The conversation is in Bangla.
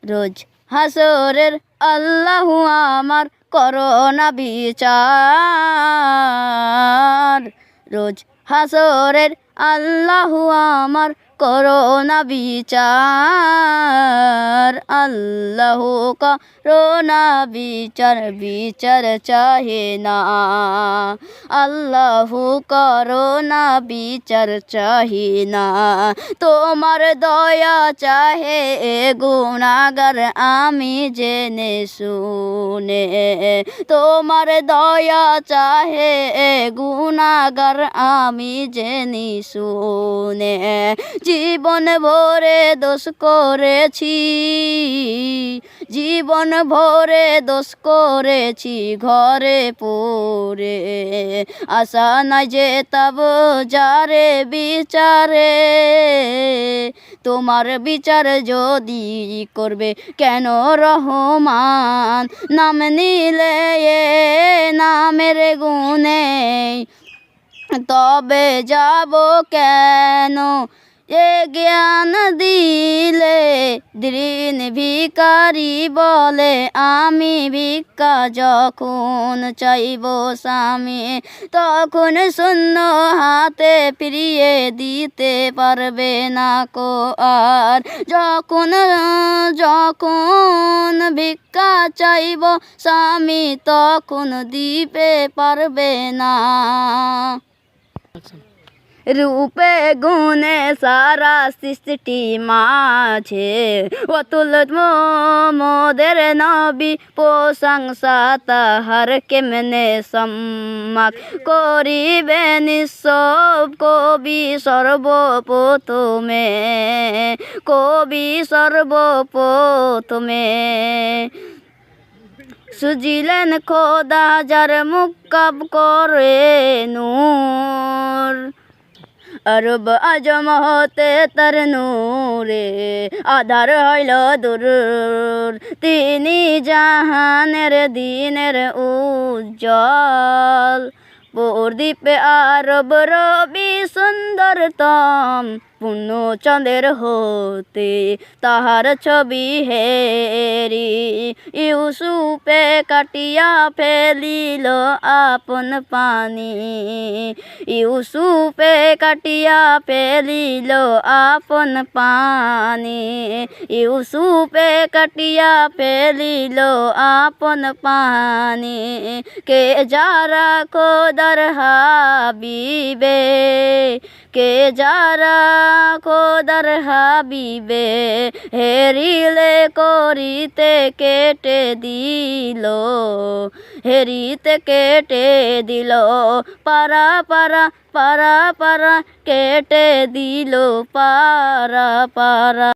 রোজ হাসরের আল্লাহ আমার করোনা বিচার। রোজ হাসরের আল্লাহ আমার করোনা বিচার। আল্লাহ করোনা বিচার, বিচার চাহে না। আল্লাহ করোনা বিচার চাহে না। তোমার দয়া চাহে গুনাহগার আমি জেনে শুনে। তোমার দয়া চাহে গুনাহগার আমি জেনে শুনে। জীবন ভরে দোষ করেছি, জীবন ভরে দোষ করেছি ঘরে পড়ে। আশা নাই যে তব যারে বিচারে। তোমার বিচার যদি করবে কেন রহমান, নাম নিলে নামের গুণে তবে যাব কেন। এ জ্ঞান দিলে দিন ভিখারি বলে আমি ভিক্ষা যখন চাইব স্বামী, তখন শূন্য হাতে ফিরিয়ে দিতে পারবে না কো আর। যখন যখন ভিক্ষা চাইব স্বামী তখন দিতে পারবে না। রূপে গুণে সারা সৃষ্টি মাঝে অতুল মোদের নবী প্রশংসা তাহার কেমনে সম্মাক করিবে নিঃসব কবি সর্বপ্রথমে। কবি সর্বপ্রথমে সুজিলেন খোদা যার মুকাব করে নূর। আরব আজম হতে তার নূরে আধার হইল দূর। তিনি জাহানের দিনের উজ্জ্বল প্রদীপে আরব রবি সুন্দরতম। পূর্ণচন্দ্রের হতে তাহার ছবি হেরি ইউসুফে কাটিয়া ফেলিল আপন পানি। ইউসুফে কাটিয়া ফেলিল আপন পানি। ইউসুফে কাটিয়া ফেলিল আপন পানি। কে যারা খোদার হাবিবে, কে যারা খোদার হাবিবে হেরিলে করিতে কেটে দিল। হেরিতে কেটে দিল পারা পারা পারা পারা কেটে দিল পারা পারা।